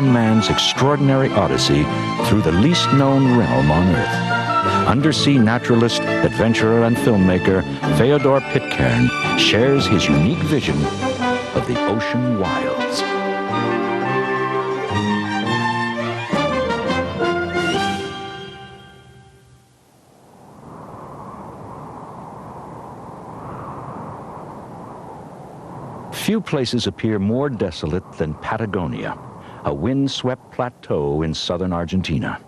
one man's extraordinary odyssey through the least known realm on Earth. Undersea naturalist, adventurer, and filmmaker Theodore Pitcairn shares his unique vision of the ocean wilds. Few places appear more desolate than Patagonia, a wind-swept plateau in southern Argentina.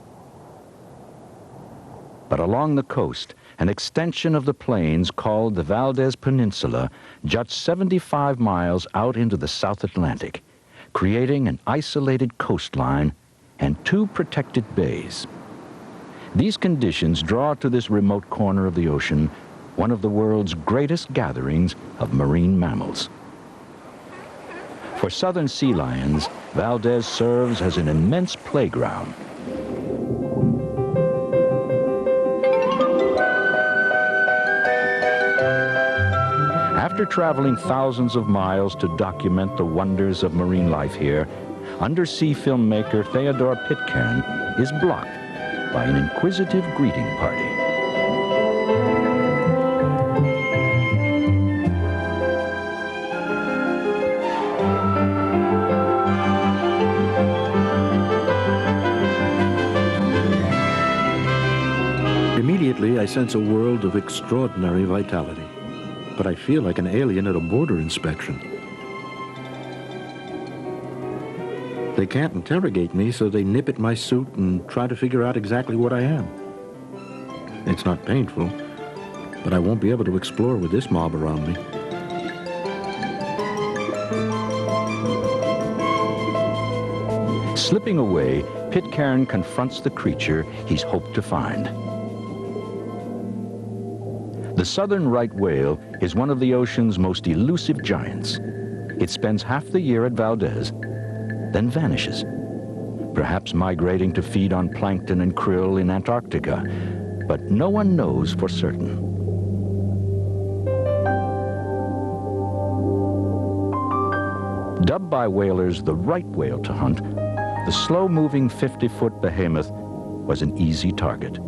But along the coast, an extension of the plains called the Valdez Peninsula juts 75 miles out into the South Atlantic, creating an isolated coastline and 2 protected bays. These conditions draw to this remote corner of the ocean one of the world's greatest gatherings of marine mammals. For southern sea lions, Valdez serves as an immense playground. After traveling thousands of miles to document the wonders of marine life here, undersea filmmaker Theodore Pitcairn is blocked by an inquisitive greeting party. Immediately, I sense a world of extraordinary vitality, but I feel like an alien at a border inspection. They can't interrogate me, so they nip at my suit and try to figure out exactly what I am. It's not painful, but I won't be able to explore with this mob around me. Slipping away, Pitcairn confronts the creature he's hoped to find. The southern right whale is one of the ocean's most elusive giants. It spends half the year at Valdez, then vanishes, perhaps migrating to feed on plankton and krill in Antarctica, but no one knows for certain. Dubbed by whalers the right whale to hunt, the slow-moving 50-foot behemoth was an easy target.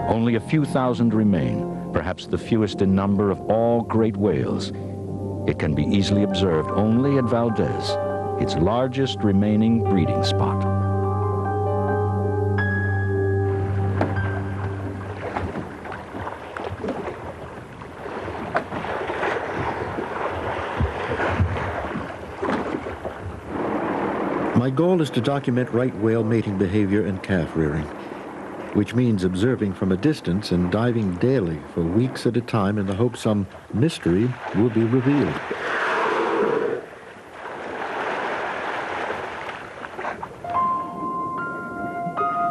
Only a few thousand remain, perhaps the fewest in number of all great whales. It can be easily observed only at Valdez, its largest remaining breeding spot. My goal is to document right whale mating behavior and calf rearing, which means observing from a distance and diving daily for weeks at a time in the hope some mystery will be revealed.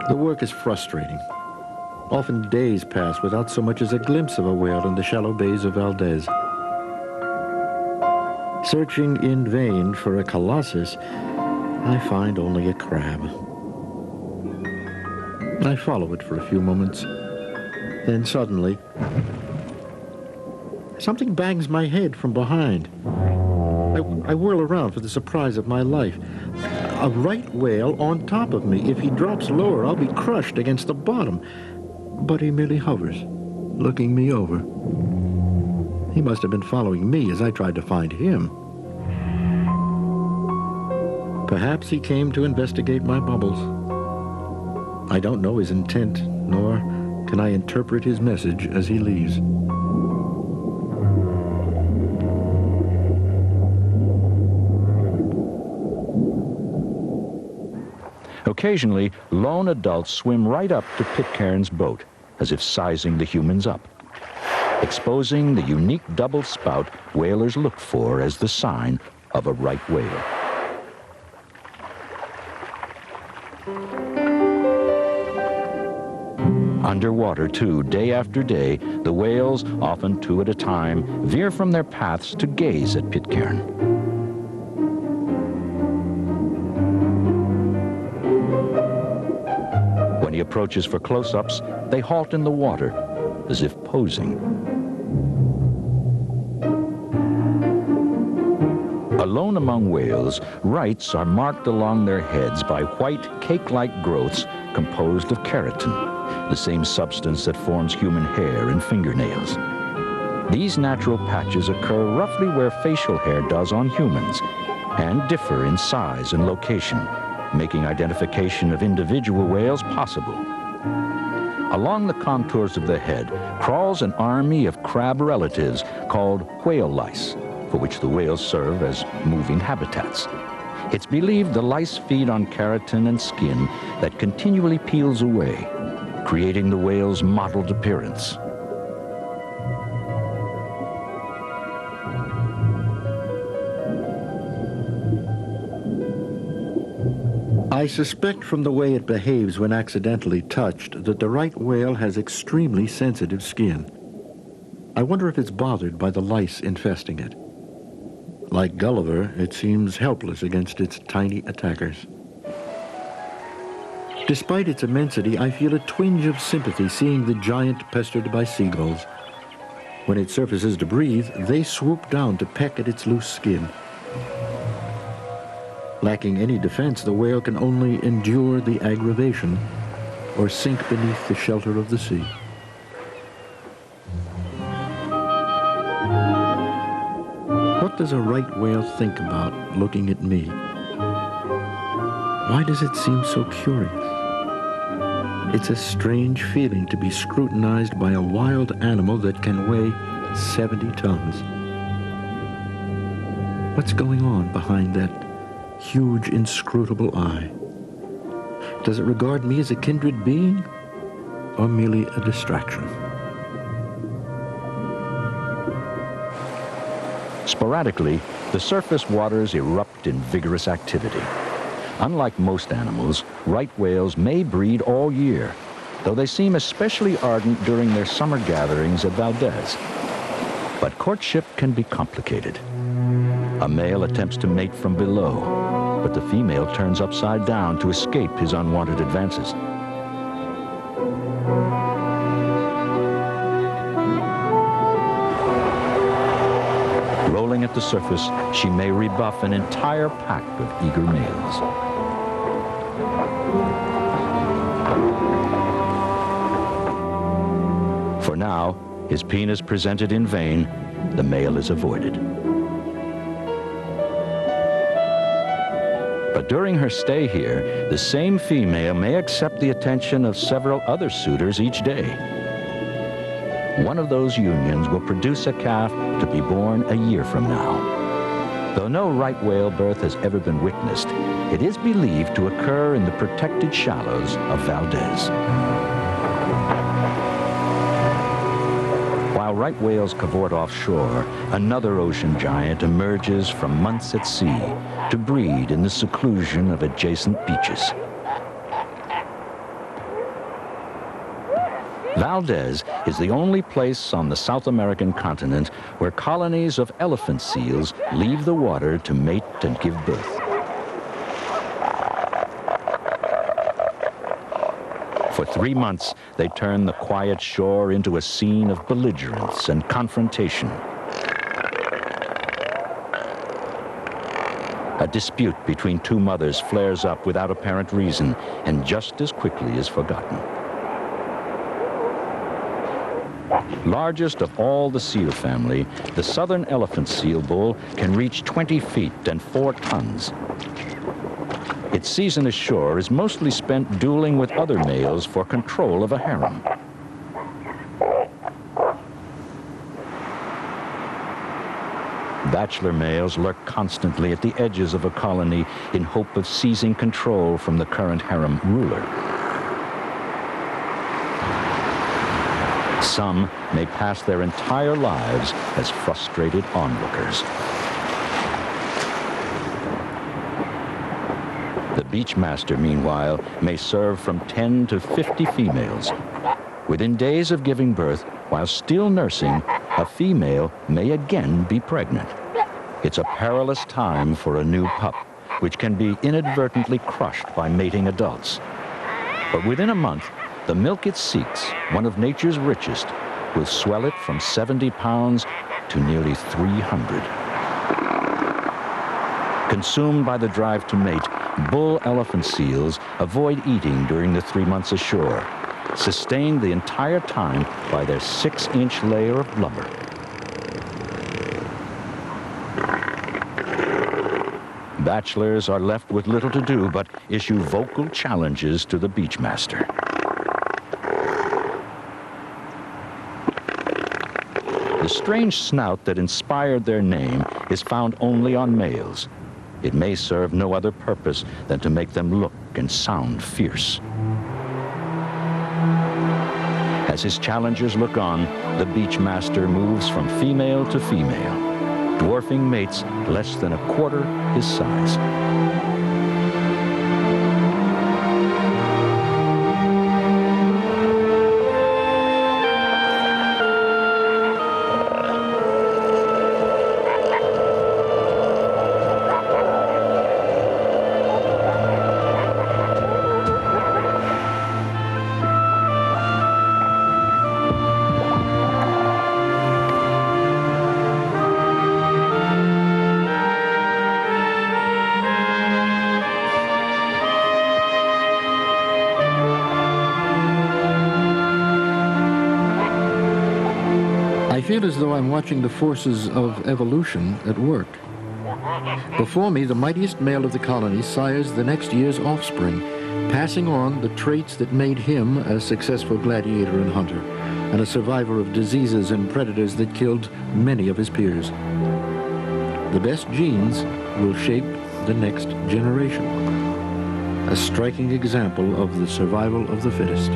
The work is frustrating. Often days pass without so much as a glimpse of a whale in the shallow bays of Valdez. Searching in vain for a colossus, I find only a crab. I follow it for a few moments. Then suddenly, something bangs my head from behind. I whirl around for the surprise of my life. A right whale on top of me. If he drops lower, I'll be crushed against the bottom. But he merely hovers, looking me over. He must have been following me as I tried to find him. Perhaps he came to investigate my bubbles. I don't know his intent, nor can I interpret his message as he leaves. Occasionally, lone adults swim right up to Pitcairn's boat, as if sizing the humans up, exposing the unique double spout whalers look for as the sign of a right whale. Underwater, too, day after day, the whales, often 2 at a time, veer from their paths to gaze at Pitcairn. When he approaches for close-ups, they halt in the water, as if posing. A Alone among whales, rights are marked along their heads by white, cake-like growths composed of keratin, the same substance that forms human hair and fingernails. These natural patches occur roughly where facial hair does on humans and differ in size and location, making identification of individual whales possible. Along the contours of the head crawls an army of crab relatives called whale lice, for which the whales serve as moving habitats. It's believed the lice feed on keratin and skin that continually peels away, creating the whale's mottled appearance. I suspect from the way it behaves when accidentally touched that the right whale has extremely sensitive skin. I wonder if it's bothered by the lice infesting it. Like Gulliver, it seems helpless against its tiny attackers. Despite its immensity, I feel a twinge of sympathy seeing the giant pestered by seagulls. When it surfaces to breathe, they swoop down to peck at its loose skin. Lacking any defense, the whale can only endure the aggravation or sink beneath the shelter of the sea. What does a right whale think about looking at me? Why does it seem so curious? It's a strange feeling to be scrutinized by a wild animal that can weigh 70 tons. What's going on behind that huge, inscrutable eye? Does it regard me as a kindred being or merely a distraction? Sporadically, the surface waters erupt in vigorous activity. Unlike most animals, right whales may breed all year, though they seem especially ardent during their summer gatherings at Valdez. But courtship can be complicated. A male attempts to mate from below, but the female turns upside down to escape his unwanted advances. Rolling at the surface, she may rebuff an entire pack of eager males. For now, his penis presented in vain, the male is avoided. But during her stay here, the same female may accept the attention of several other suitors each day. One of those unions will produce a calf to be born a year from now. Though no right whale birth has ever been witnessed, it is believed to occur in the protected shallows of Valdez. While right whales cavort offshore, another ocean giant emerges from months at sea to breed in the seclusion of adjacent beaches. Valdez is the only place on the South American continent where colonies of elephant seals leave the water to mate and give birth. For 3 months, they turn the quiet shore into a scene of belligerence and confrontation. A dispute between two mothers flares up without apparent reason and just as quickly is forgotten. Largest of all the seal family, the southern elephant seal bull can reach 20 feet and 4 tons. Its season ashore is mostly spent dueling with other males for control of a harem. Bachelor males lurk constantly at the edges of a colony in hope of seizing control from the current harem ruler. Some may pass their entire lives as frustrated onlookers. The beachmaster, meanwhile, may serve from 10 to 50 females. Within days of giving birth, while still nursing, a female may again be pregnant. It's a perilous time for a new pup, which can be inadvertently crushed by mating adults. But within a month, the milk it seeks, one of nature's richest, will swell it from 70 pounds to nearly 300. Consumed by the drive to mate, bull elephant seals avoid eating during the 3 months ashore, sustained the entire time by their 6-inch layer of blubber. Bachelors are left with little to do but issue vocal challenges to the beachmaster. The strange snout that inspired their name is found only on males. It may serve no other purpose than to make them look and sound fierce. As his challengers look on, the beachmaster moves from female to female, dwarfing mates less than a quarter his size. I feel as though I'm watching the forces of evolution at work. Before me, the mightiest male of the colony sires the next year's offspring, passing on the traits that made him a successful gladiator and hunter, and a survivor of diseases and predators that killed many of his peers. The best genes will shape the next generation. A striking example of the survival of the fittest.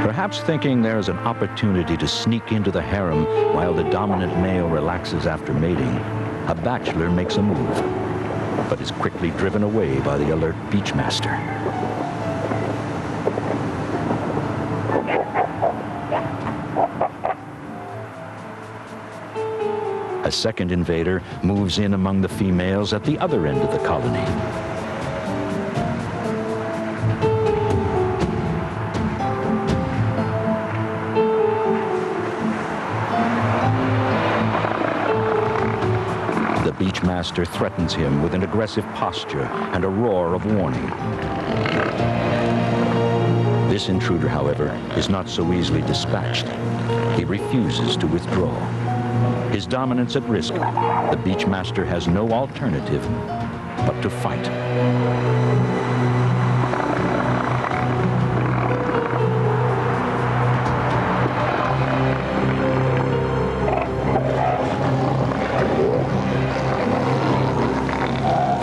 Perhaps thinking there is an opportunity to sneak into the harem while the dominant male relaxes after mating, a bachelor makes a move, but is quickly driven away by the alert beachmaster. A second invader moves in among the females at the other end of the colony. The beachmaster threatens him with an aggressive posture and a roar of warning. This intruder, however, is not so easily dispatched. He refuses to withdraw. His dominance at risk, the beachmaster has no alternative but to fight.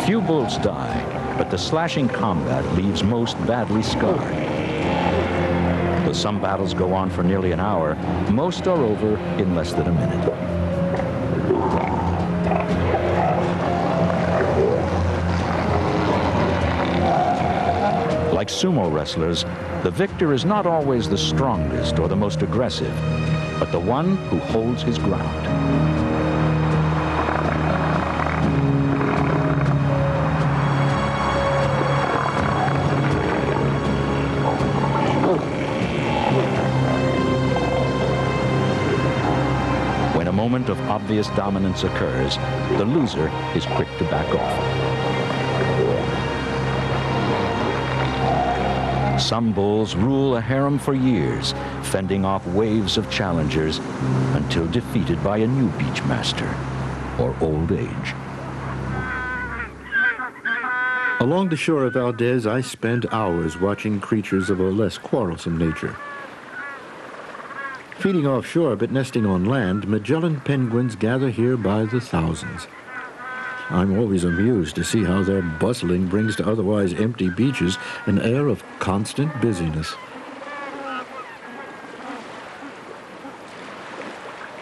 Few bulls die, but the slashing combat leaves most badly scarred. Though some battles go on for nearly an hour, most are over in less than a minute. Like sumo wrestlers, the victor is not always the strongest or the most aggressive, but the one who holds his ground. When a moment of obvious dominance occurs, the loser is quick to back off. Some bulls rule a harem for years, fending off waves of challengers until defeated by a new beachmaster or old age. Along the shore of Valdez, I spend hours watching creatures of a less quarrelsome nature. Feeding offshore but nesting on land, Magellan penguins gather here by the thousands. I'm always amused to see how their bustling brings to otherwise empty beaches an air of constant busyness.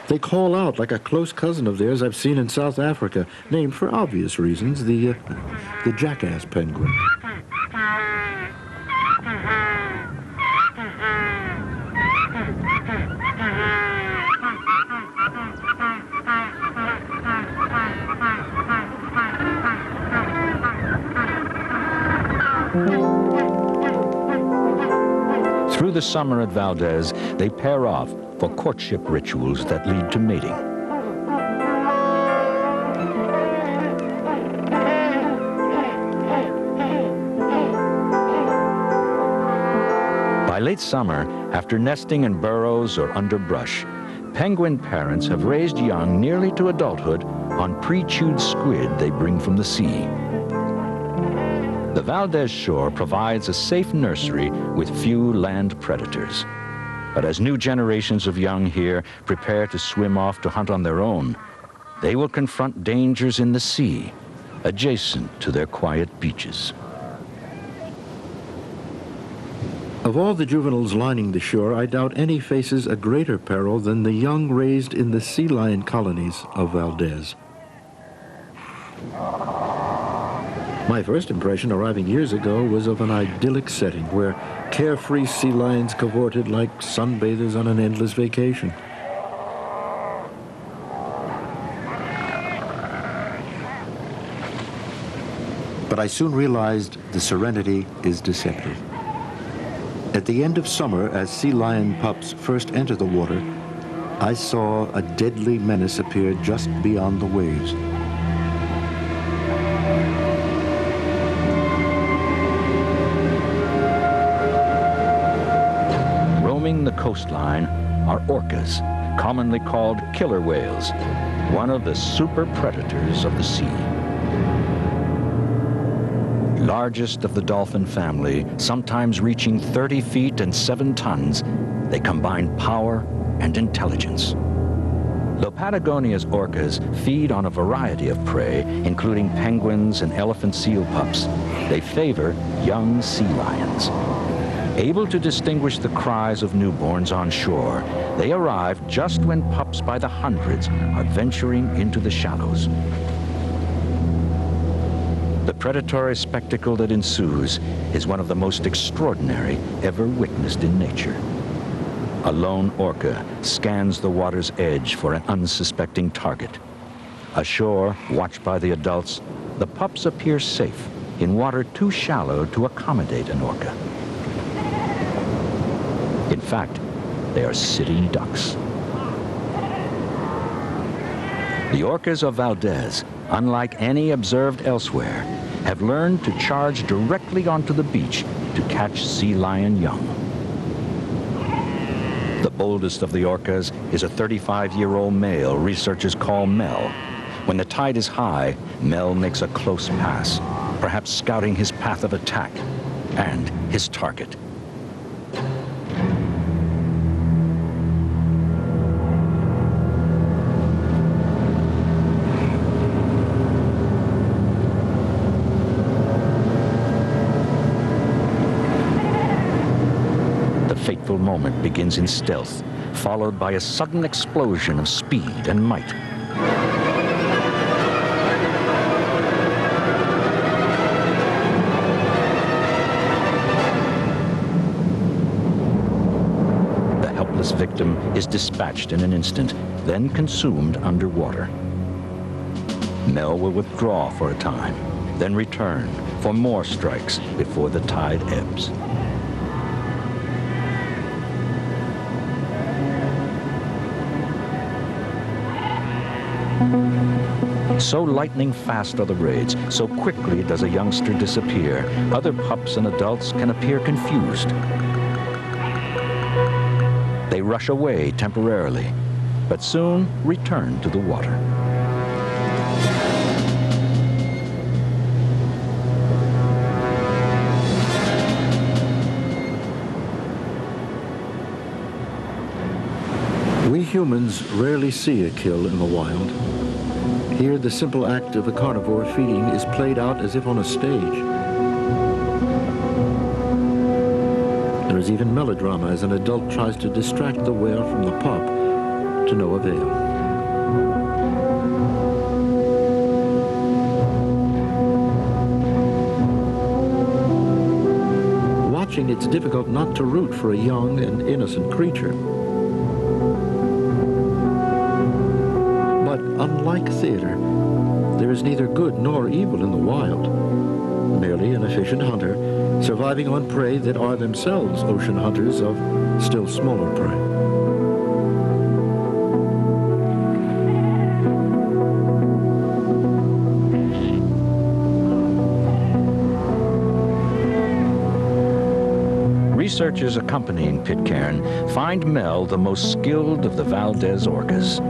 They call out like a close cousin of theirs I've seen in South Africa, named for obvious reasons, the jackass penguin. Through the summer at Valdez, they pair off for courtship rituals that lead to mating. By late summer, after nesting in burrows or underbrush, penguin parents have raised young nearly to adulthood on pre-chewed squid they bring from the sea. The Valdez shore provides a safe nursery with few land predators. But as new generations of young here prepare to swim off to hunt on their own, they will confront dangers in the sea, adjacent to their quiet beaches. Of all the juveniles lining the shore, I doubt any faces a greater peril than the young raised in the sea lion colonies of Valdez. My first impression arriving years ago was of an idyllic setting where carefree sea lions cavorted like sunbathers on an endless vacation. But I soon realized the serenity is deceptive. At the end of summer, as sea lion pups first enter the water, I saw a deadly menace appear just beyond the waves. Roaming the coastline are orcas, commonly called killer whales, one of the super predators of the sea. Largest of the dolphin family, sometimes reaching 30 feet and 7 tons, they combine power and intelligence. Though Patagonia's orcas feed on a variety of prey, including penguins and elephant seal pups, they favor young sea lions. Able to distinguish the cries of newborns on shore, they arrive just when pups by the hundreds are venturing into the shallows. The predatory spectacle that ensues is one of the most extraordinary ever witnessed in nature. A lone orca scans the water's edge for an unsuspecting target. Ashore, watched by the adults, the pups appear safe in water too shallow to accommodate an orca. In fact, they are sitting ducks. The orcas of Valdez, unlike any observed elsewhere, have learned to charge directly onto the beach to catch sea lion young. The boldest of the orcas is a 35-year-old male researchers call Mel. When the tide is high, Mel makes a close pass, perhaps scouting his path of attack and his target. The fateful moment begins in stealth, followed by a sudden explosion of speed and might. The helpless victim is dispatched in an instant, then consumed underwater. Mel will withdraw for a time, then return for more strikes before the tide ebbs. So lightning fast are the raids, so quickly does a youngster disappear. Other pups and adults can appear confused. They rush away temporarily, but soon return to the water. We humans rarely see a kill in the wild. Here, the simple act of a carnivore feeding is played out as if on a stage. There is even melodrama as an adult tries to distract the whale from the pup, to no avail. Watching, it's difficult not to root for a young and innocent creature. Unlike theater, there is neither good nor evil in the wild. Merely an efficient hunter surviving on prey that are themselves ocean hunters of still smaller prey. Researchers accompanying Pitcairn find Mel the most skilled of the Valdez orcas.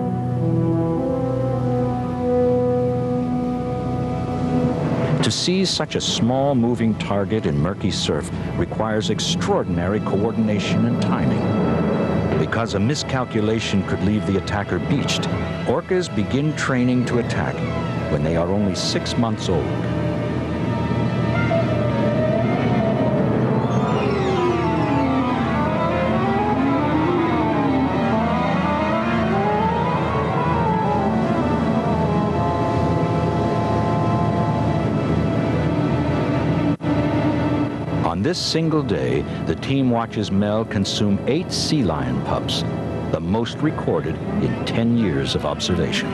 To seize such a small moving target in murky surf requires extraordinary coordination and timing. Because a miscalculation could leave the attacker beached, orcas begin training to attack when they are only 6 months old. On this single day, the team watches Mel consume 8 sea lion pups, the most recorded in 10 years of observation.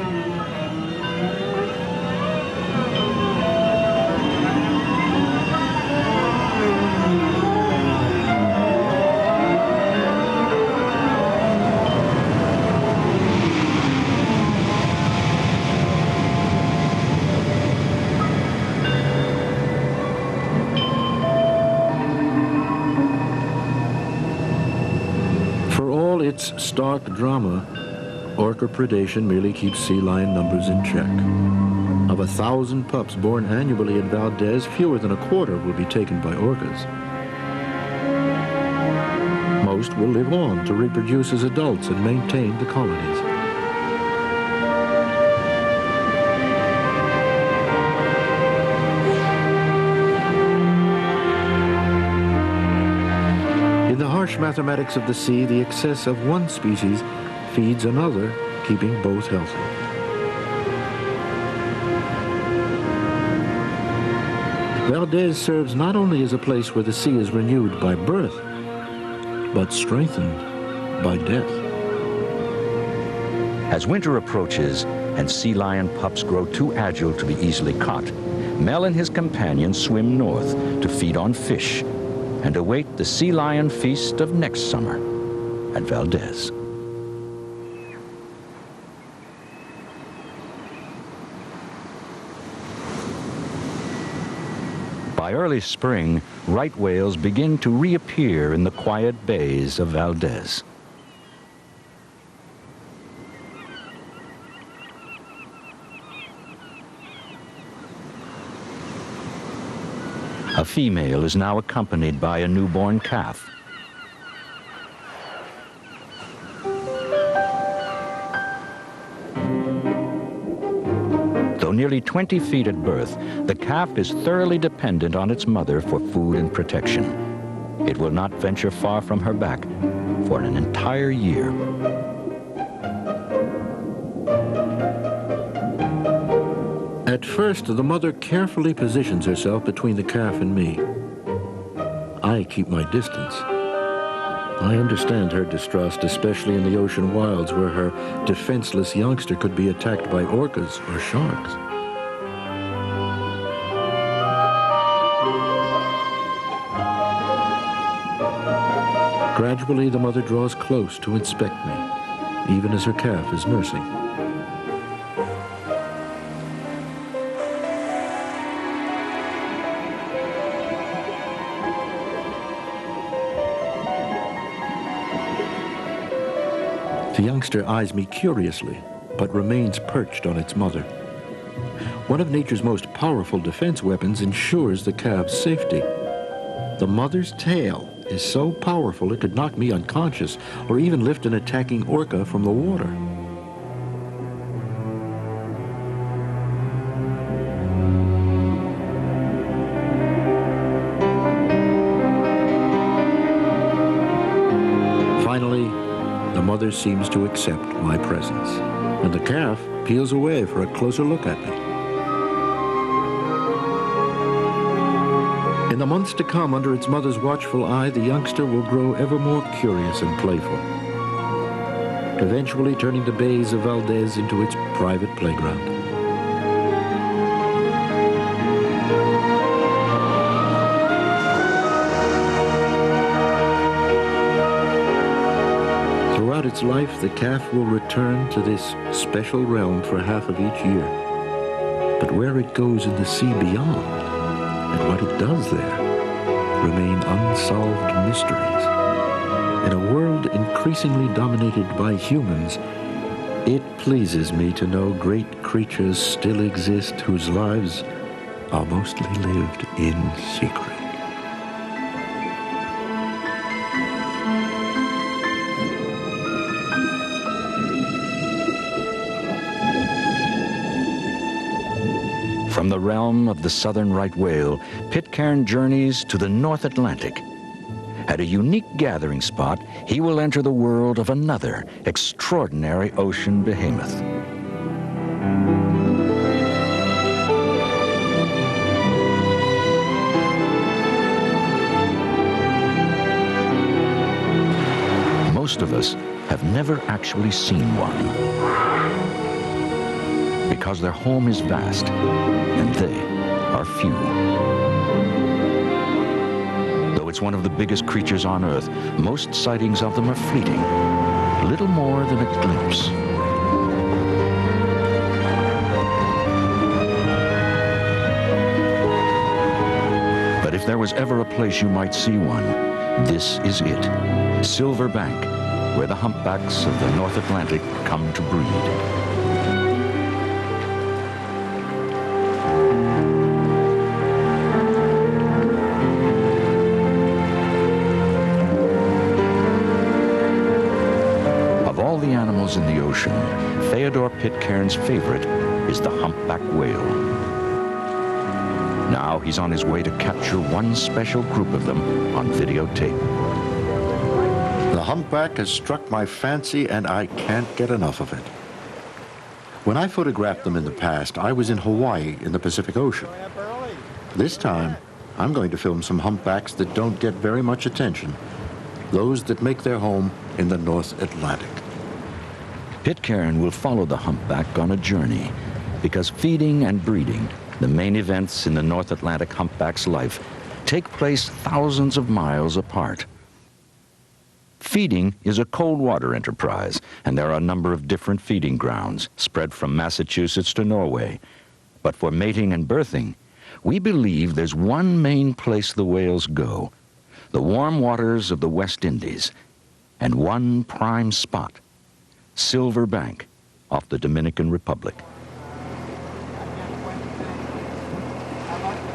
Its stark drama, orca predation merely keeps sea lion numbers in check. Of 1,000 pups born annually at Valdez, fewer than a quarter will be taken by orcas. Most will live on to reproduce as adults and maintain the colonies. In the harsh mathematics of the sea, the excess of one species feeds another, keeping both healthy. Valdez serves not only as a place where the sea is renewed by birth, but strengthened by death. As winter approaches and sea lion pups grow too agile to be easily caught, Mel and his companions swim north to feed on fish and await the sea lion feast of next summer at Valdez. By early spring, right whales begin to reappear in the quiet bays of Valdez. A female is now accompanied by a newborn calf. Though nearly 20 feet at birth, the calf is thoroughly dependent on its mother for food and protection. It will not venture far from her back for an entire year. At first, the mother carefully positions herself between the calf and me. I keep my distance. I understand her distrust, especially in the ocean wilds where her defenseless youngster could be attacked by orcas or sharks. Gradually, the mother draws close to inspect me, even as her calf is nursing. The youngster eyes me curiously, but remains perched on its mother. One of nature's most powerful defense weapons ensures the calf's safety. The mother's tail is so powerful it could knock me unconscious or even lift an attacking orca from the water. Finally, the mother seems to accept my presence, and the calf peels away for a closer look at me. In the months to come, under its mother's watchful eye, the youngster will grow ever more curious and playful, eventually turning the bays of Valdez into its private playground. its life, the calf will return to this special realm for half of each year. But where it goes in the sea beyond, and what it does there, remain unsolved mysteries. In a world increasingly dominated by humans, it pleases me to know great creatures still exist whose lives are mostly lived in secret. From the realm of the southern right whale, Pitcairn journeys to the North Atlantic. At a unique gathering spot, he will enter the world of another extraordinary ocean behemoth. Most of us have never actually seen one, because their home is vast and they are few. Though it's one of the biggest creatures on Earth, most sightings of them are fleeting, little more than a glimpse. But if there was ever a place you might see one, this is it. Silver Bank, where the humpbacks of the North Atlantic come to breed. In the ocean, Theodore Pitcairn's favorite is the humpback whale. Now he's on his way to capture one special group of them on videotape. The humpback has struck my fancy and I can't get enough of it. When I photographed them in the past, I was in Hawaii in the Pacific Ocean. This time, I'm going to film some humpbacks that don't get very much attention, those that make their home in the North Atlantic. Pitcairn will follow the humpback on a journey, because feeding and breeding, the main events in the North Atlantic humpback's life, take place thousands of miles apart. Feeding is a cold water enterprise, and there are a number of different feeding grounds spread from Massachusetts to Norway. But for mating and birthing, we believe there's one main place the whales go, the warm waters of the West Indies, and one prime spot, Silver Bank, off the Dominican Republic.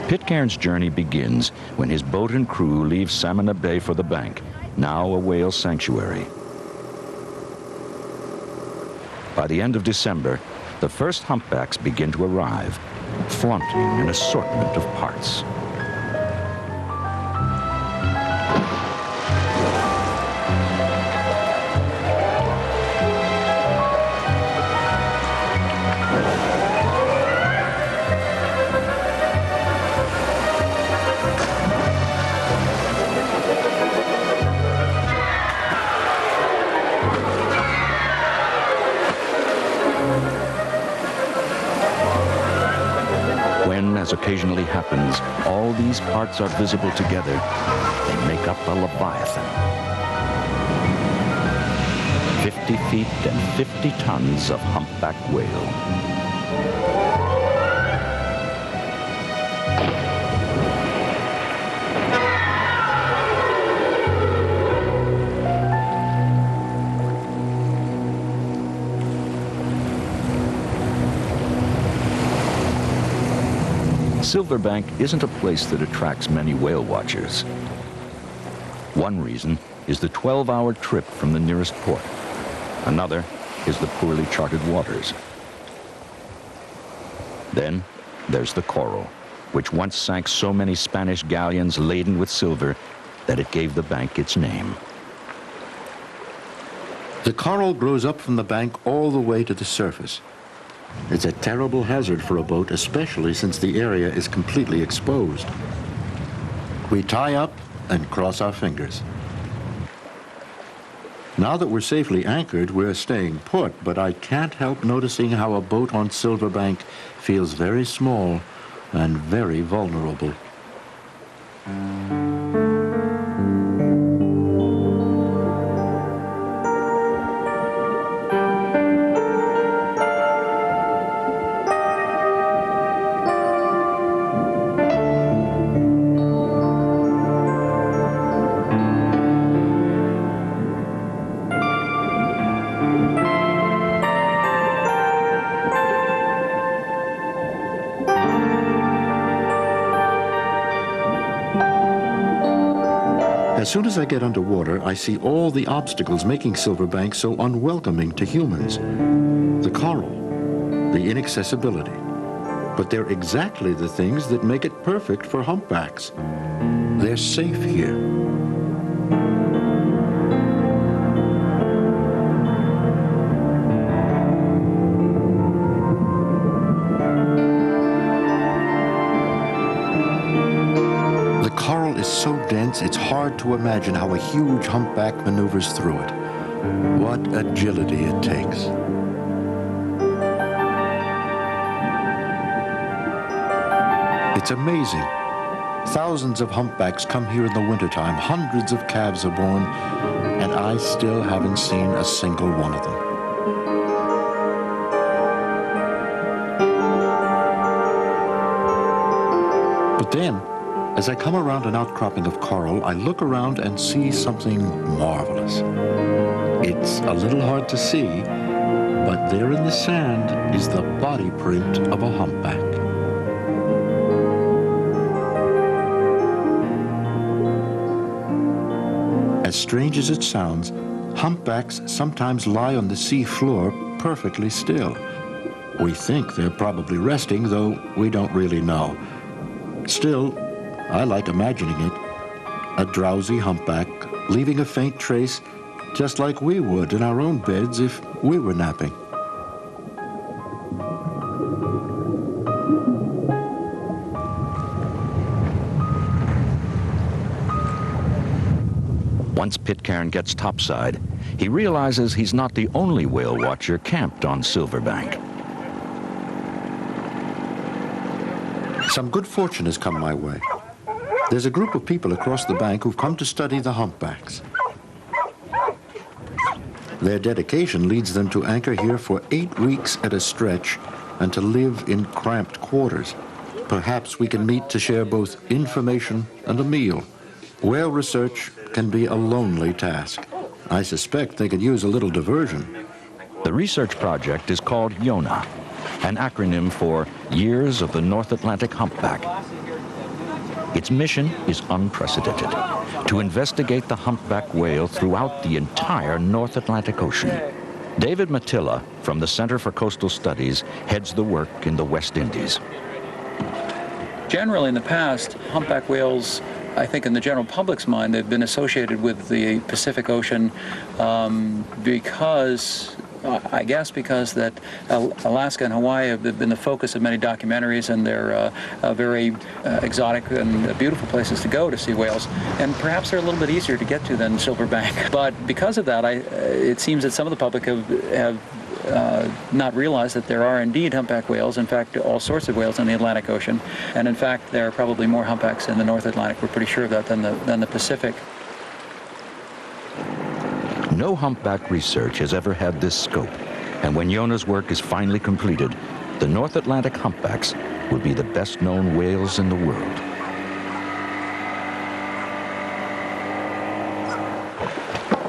Pitcairn's journey begins when his boat and crew leave Samana Bay for the bank, now a whale sanctuary. By the end of December, the first humpbacks begin to arrive, flaunting an assortment of parts. As occasionally happens, all these parts are visible together. They make up a Leviathan. 50 feet and 50 tons of humpback whale. Silver Bank isn't a place that attracts many whale watchers. One reason is the 12-hour trip from the nearest port. Another is the poorly charted waters. Then there's the coral, which once sank so many Spanish galleons laden with silver that it gave the bank its name. The coral grows up from the bank all the way to the surface. It's a terrible hazard for a boat, especially since the area is completely exposed. We tie up and cross our fingers. Now that we're safely anchored, we're staying put, but I can't help noticing how a boat on Silver Bank feels very small and very vulnerable. As soon as I get underwater, I see all the obstacles making silverbank so unwelcoming to humans. The coral, the inaccessibility. But they're exactly the things that make it perfect for humpbacks. They're safe here. The coral is so dense, it's hard to imagine how a huge humpback maneuvers through it. What agility it takes. It's amazing. Thousands of humpbacks come here in the wintertime, hundreds of calves are born, and I still haven't seen a single one of them. But then, as I come around an outcropping of coral, I look around and see something marvelous. It's a little hard to see, but there in the sand is the body print of a humpback. As strange as it sounds, humpbacks sometimes lie on the sea floor perfectly still. We think they're probably resting, though we don't really know. Still, I like imagining it. A drowsy humpback, leaving a faint trace, just like we would in our own beds if we were napping. Once Pitcairn gets topside, he realizes he's not the only whale watcher camped on Silverbank. Some good fortune has come my way. There's a group of people across the bank who've come to study the humpbacks. Their dedication leads them to anchor here for 8 weeks at a stretch and to live in cramped quarters. Perhaps we can meet to share both information and a meal. Whale research can be a lonely task. I suspect they could use a little diversion. The research project is called YONA, an acronym for Years of the North Atlantic Humpback. Its mission is unprecedented, to investigate the humpback whale throughout the entire North Atlantic Ocean. David Matilla from the Center for Coastal Studies heads the work in the West Indies. Generally in the past, humpback whales, I think in the general public's mind, they've been associated with the Pacific Ocean because that Alaska and Hawaii have been the focus of many documentaries, and they're very exotic and beautiful places to go to see whales. And perhaps they're a little bit easier to get to than Silverbank. But because of that, it seems that some of the public have not realized that there are indeed humpback whales, in fact, all sorts of whales in the Atlantic Ocean. And in fact, there are probably more humpbacks in the North Atlantic, we're pretty sure of that, than the Pacific. No humpback research has ever had this scope, and when Yona's work is finally completed, the North Atlantic humpbacks will be the best-known whales in the world.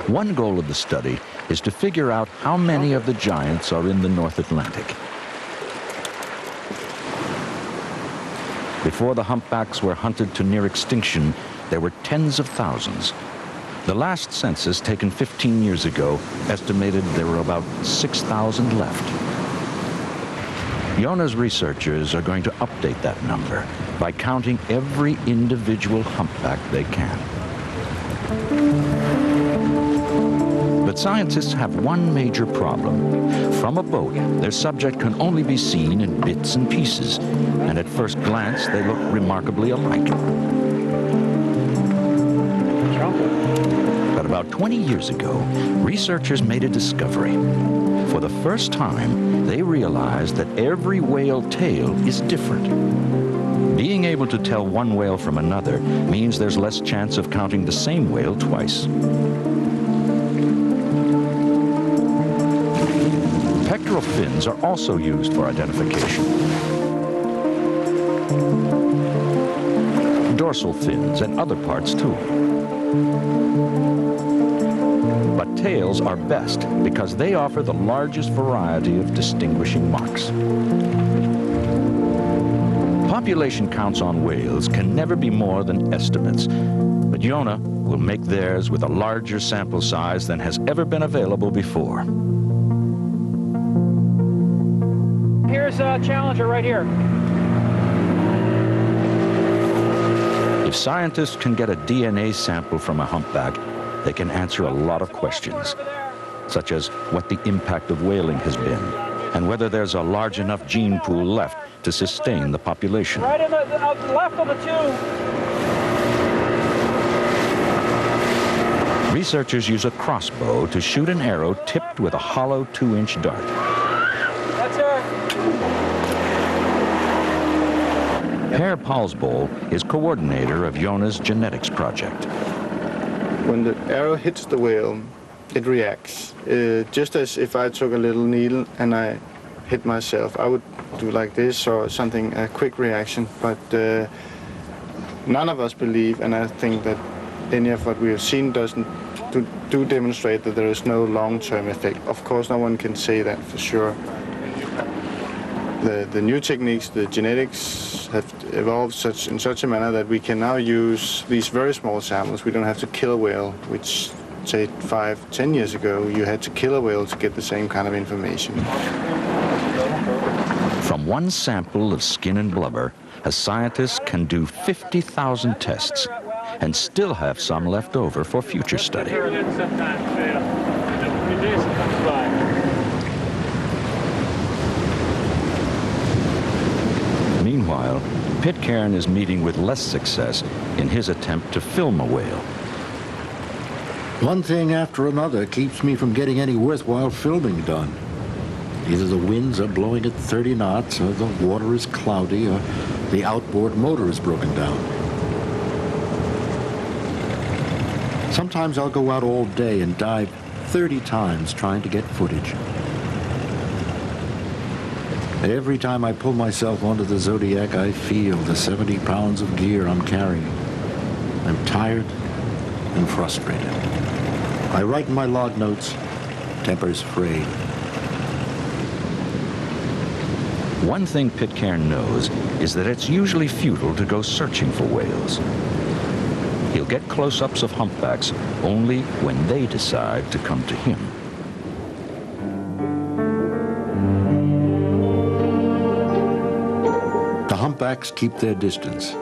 One goal of the study is to figure out how many of the giants are in the North Atlantic. Before the humpbacks were hunted to near extinction, there were tens of thousands. The last census, taken 15 years ago, estimated there were about 6,000 left. Yona's researchers are going to update that number by counting every individual humpback they can. But scientists have one major problem. From a boat, their subject can only be seen in bits and pieces, and at first glance, they look remarkably alike. But about 20 years ago, researchers made a discovery. For the first time, they realized that every whale tail is different. Being able to tell one whale from another means there's less chance of counting the same whale twice. Pectoral fins are also used for identification. Dorsal fins and other parts too. But tails are best because they offer the largest variety of distinguishing marks. Population counts on whales can never be more than estimates, but Yonah will make theirs with a larger sample size than has ever been available before. Here's a Challenger right here. If scientists can get a DNA sample from a humpback, they can answer a lot of questions, such as what the impact of whaling has been, and whether there's a large enough gene pool left to sustain the population. Right in the left of the tube. Researchers use a crossbow to shoot an arrow tipped with a hollow 2-inch dart. That's her. Per Palsboll is coordinator of Yonah's genetics project. When the arrow hits the whale, it reacts. Just as if I took a little needle and I hit myself, I would do like this or something, a quick reaction. But none of us believe, and I think that any of what we have seen doesn't do demonstrate that there is no long-term effect. Of course, no one can say that for sure. The new techniques, the genetics, have evolved in such a manner that we can now use these very small samples. We don't have to kill a whale, which, say, 5-10 years ago, you had to kill a whale to get the same kind of information. From one sample of skin and blubber, a scientist can do 50,000 tests and still have some left over for future study. Meanwhile, Pitcairn is meeting with less success in his attempt to film a whale. One thing after another keeps me from getting any worthwhile filming done. Either the winds are blowing at 30 knots, or the water is cloudy, or the outboard motor is broken down. Sometimes I'll go out all day and dive 30 times trying to get footage. Every time I pull myself onto the Zodiac, I feel the 70 pounds of gear I'm carrying. I'm tired and frustrated. I write in my log notes, tempers frayed. One thing Pitcairn knows is that it's usually futile to go searching for whales. He'll get close-ups of humpbacks only when they decide to come to him. The humpbacks keep their distance.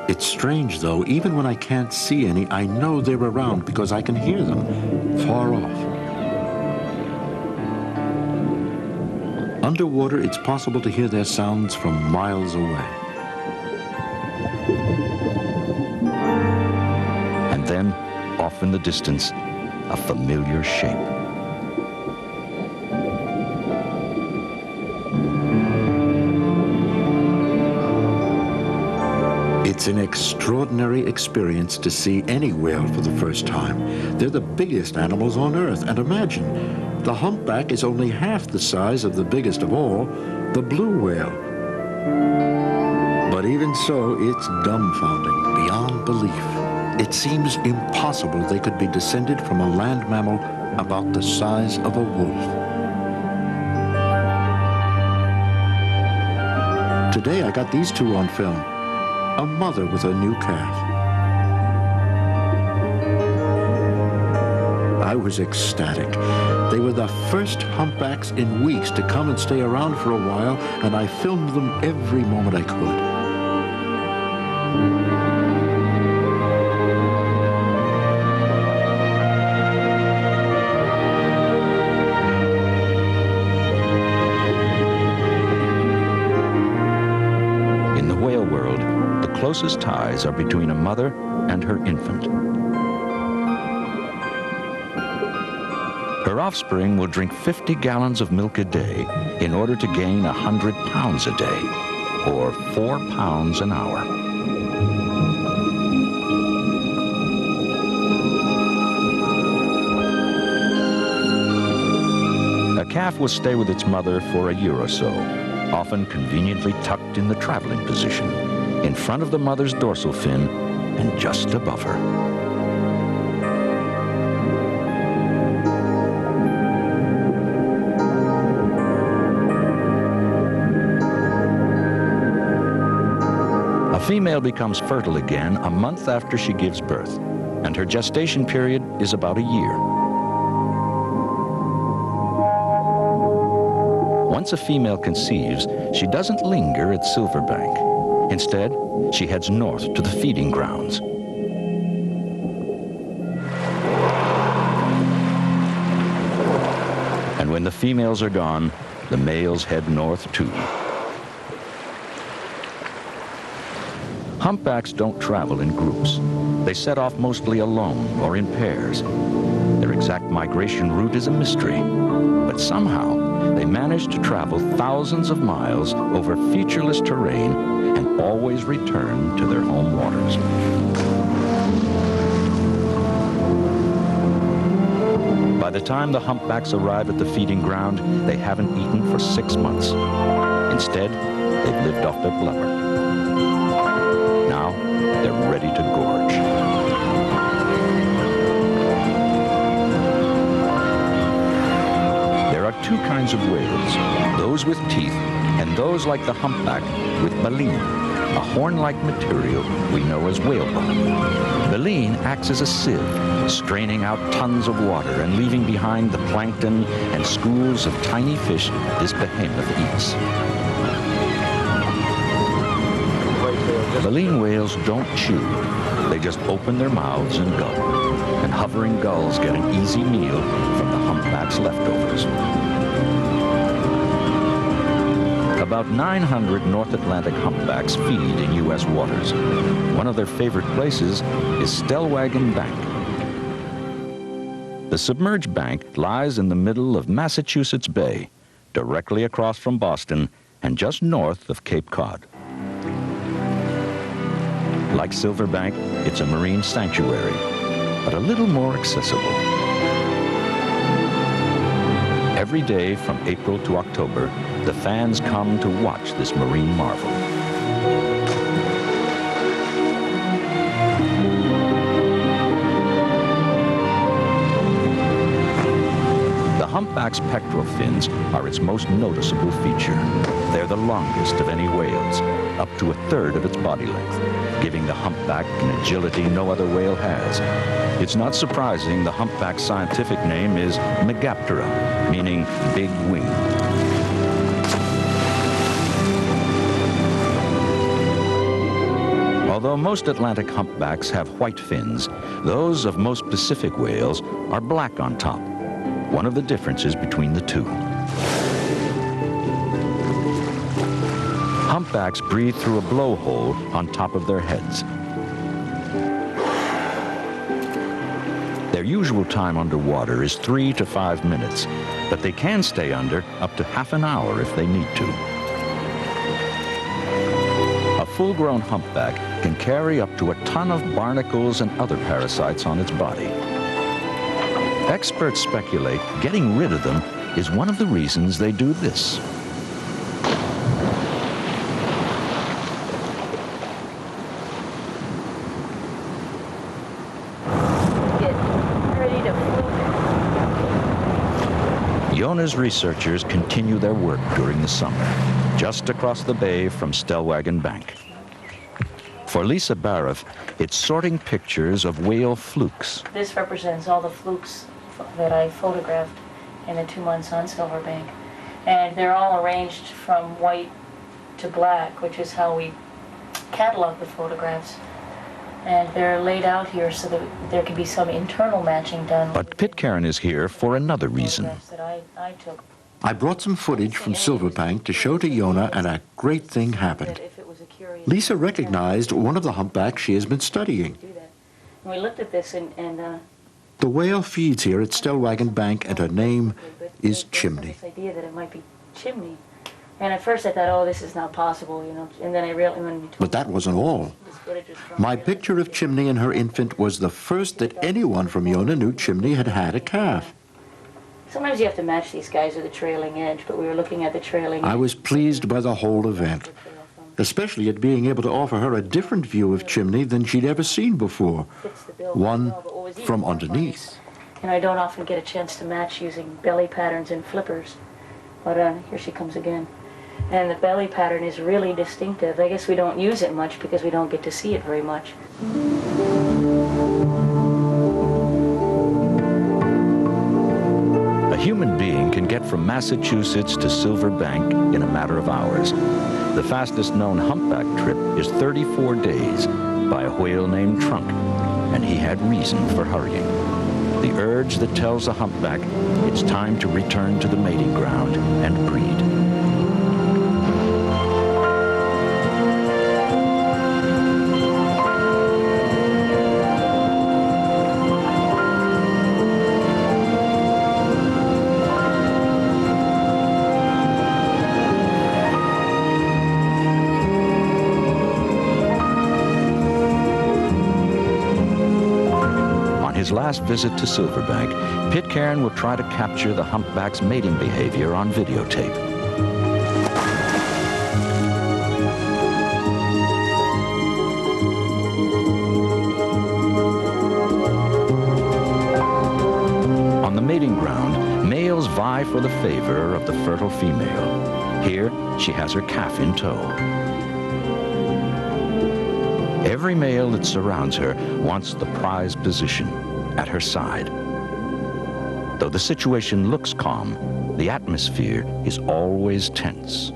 It's strange, though, even when I can't see any, I know they're around because I can hear them far off. Underwater, it's possible to hear their sounds from miles away. And then, off in the distance, a familiar shape. It's an extraordinary experience to see any whale for the first time. They're the biggest animals on Earth, and imagine, the humpback is only half the size of the biggest of all, the blue whale. But even so, it's dumbfounding, beyond belief. It seems impossible they could be descended from a land mammal about the size of a wolf. Today I got these two on film. A mother with a new calf. I was ecstatic. They were the first humpbacks in weeks to come and stay around for a while, and I filmed them every moment I could. In the whale world, the closest ties are between a mother and her infant. Her offspring will drink 50 gallons of milk a day in order to gain 100 pounds a day, or 4 pounds an hour. A calf will stay with its mother for a year or so, often conveniently tucked in the traveling position, in front of the mother's dorsal fin and just above her. A female becomes fertile again a month after she gives birth, and her gestation period is about a year. Once a female conceives, she doesn't linger at Silverbank. Instead, she heads north to the feeding grounds. And when the females are gone, the males head north too. Humpbacks don't travel in groups. They set off mostly alone or in pairs. Their exact migration route is a mystery, but somehow they manage to travel thousands of miles over featureless terrain and always return to their home waters. By the time the humpbacks arrive at the feeding ground, they haven't eaten for 6 months. Instead, they've lived off their blubber. Now, they're ready to gorge. There are two kinds of whales, those with teeth and those like the humpback with baleen, a horn-like material we know as whalebone. Baleen acts as a sieve, straining out tons of water and leaving behind the plankton and schools of tiny fish this behemoth eats. Baleen whales don't chew. They just open their mouths and gulp. And hovering gulls get an easy meal from the humpback's leftovers. About 900 North Atlantic humpbacks feed in U.S. waters. One of their favorite places is Stellwagen Bank. The submerged bank lies in the middle of Massachusetts Bay, directly across from Boston and just north of Cape Cod. Like Silverbank, it's a marine sanctuary, but a little more accessible. Every day from April to October, the fans come to watch this marine marvel. The humpback's pectoral fins are its most noticeable feature. They're the longest of any whales, up to 1/3 of its body length, giving the humpback an agility no other whale has. It's not surprising the humpback's scientific name is Megaptera, meaning big wing. Although most Atlantic humpbacks have white fins, those of most Pacific whales are black on top, one of the differences between the two. Humpbacks breathe through a blowhole on top of their heads. Their usual time underwater is 3 to 5 minutes, but they can stay under up to half an hour if they need to. A full-grown humpback can carry up to a ton of barnacles and other parasites on its body. Experts speculate getting rid of them is one of the reasons they do this. Yona's researchers continue their work during the summer, just across the bay from Stellwagen Bank. For Lisa Barrow, it's sorting pictures of whale flukes. This represents all the flukes that I photographed in the 2 months on Silverbank. And they're all arranged from white to black, which is how we catalog the photographs. And they're laid out here so that there can be some internal matching done. But Pitcairn is here for another reason. That I took. I brought some footage from Silverbank to show to Yona, and a great thing happened. Lisa recognized one of the humpbacks she has been studying. And we looked at this and The whale feeds here at Stellwagen Bank, and her name is Chimney. This idea that it might be Chimney. And at first I thought, oh, this is not possible, you know. And then I realized when you told But that wasn't all. My picture of Chimney and her infant was the first that anyone from Yona knew Chimney had had a calf. Sometimes you have to match these guys with a trailing edge, but we were looking at the trailing edge. I was pleased by the whole event, especially at being able to offer her a different view of Chimney than she'd ever seen before, one from underneath. And I don't often get a chance to match using belly patterns and flippers, but here she comes again. And the belly pattern is really distinctive. I guess we don't use it much because we don't get to see it very much. A human being can get from Massachusetts to Silver Bank in a matter of hours. The fastest known humpback trip is 34 days by a whale named Trunk, and he had reason for hurrying. The urge that tells a humpback it's time to return to the mating ground and breed. His last visit to Silverbank, Pitcairn will try to capture the humpback's mating behavior on videotape. On the mating ground, males vie for the favor of the fertile female. Here, she has her calf in tow. Every male that surrounds her wants the prized position at her side. Though the situation looks calm, the atmosphere is always tense.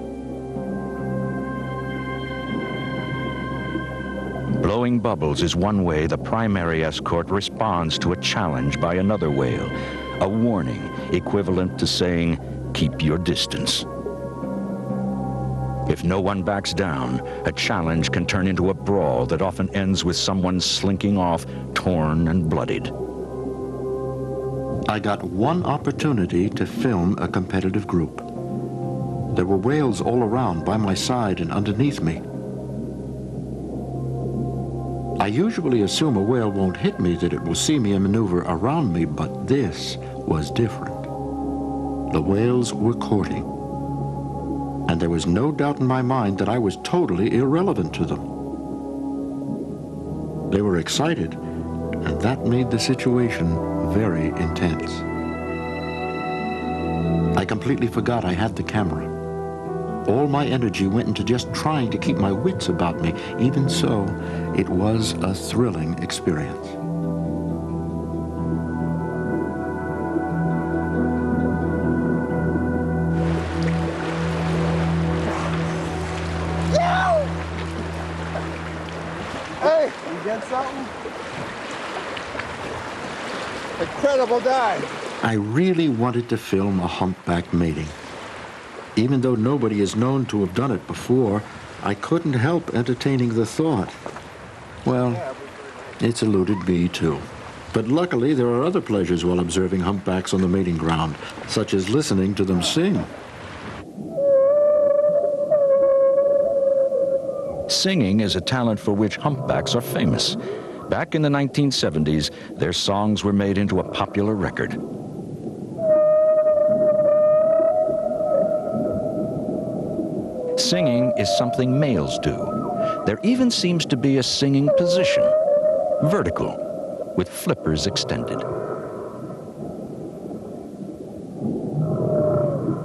Blowing bubbles is one way the primary escort responds to a challenge by another whale, a warning equivalent to saying, "Keep your distance." If no one backs down, a challenge can turn into a brawl that often ends with someone slinking off, torn and bloodied. I got one opportunity to film a competitive group. There were whales all around, by my side and underneath me. I usually assume a whale won't hit me, that it will see me and maneuver around me, but this was different. The whales were courting, and there was no doubt in my mind that I was totally irrelevant to them. They were excited, and that made the situation very intense. I completely forgot I had the camera. All my energy went into just trying to keep my wits about me. Even so, it was a thrilling experience. Hey, you get something? Incredible dive. I really wanted to film a humpback mating. Even though nobody is known to have done it before, I couldn't help entertaining the thought. Well, it's eluded me too. But luckily, there are other pleasures while observing humpbacks on the mating ground, such as listening to them sing. Singing is a talent for which humpbacks are famous. Back in the 1970s, their songs were made into a popular record. Singing is something males do. There even seems to be a singing position, vertical, with flippers extended.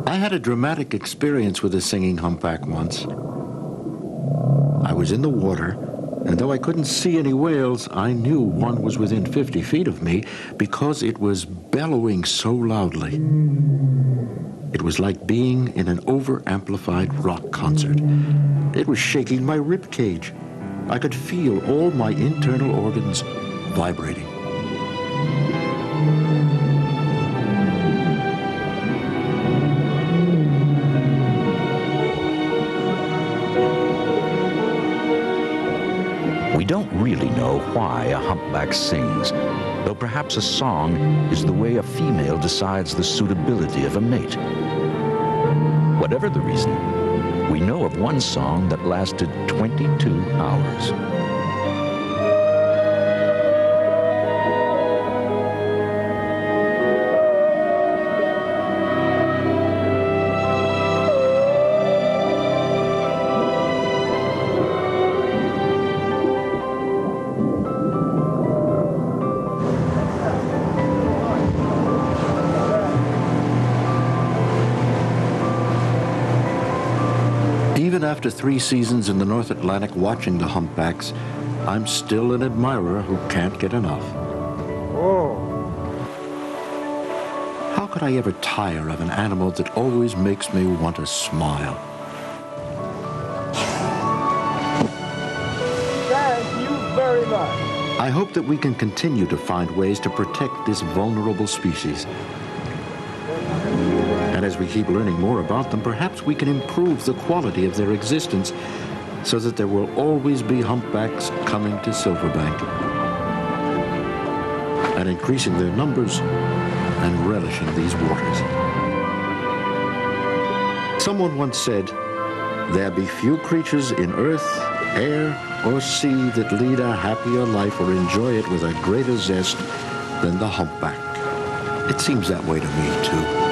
I had a dramatic experience with a singing humpback once. I was in the water, and though I couldn't see any whales, I knew one was within 50 feet of me because it was bellowing so loudly. It was like being in an over-amplified rock concert. It was shaking my rib cage. I could feel all my internal organs vibrating. We don't really know why a humpback sings, though perhaps a song is the way a female decides the suitability of a mate. Whatever the reason, we know of one song that lasted 22 hours. after 3 seasons in the North Atlantic watching the humpbacks, I'm still an admirer who can't get enough. Oh. How could I ever tire of an animal that always makes me want to smile? Thank you very much. I hope that we can continue to find ways to protect this vulnerable species. And as we keep learning more about them, perhaps we can improve the quality of their existence so that there will always be humpbacks coming to Silverbank and increasing their numbers and relishing these waters. Someone once said, "There be few creatures in earth, air, or sea that lead a happier life or enjoy it with a greater zest than the humpback." It seems that way to me, too.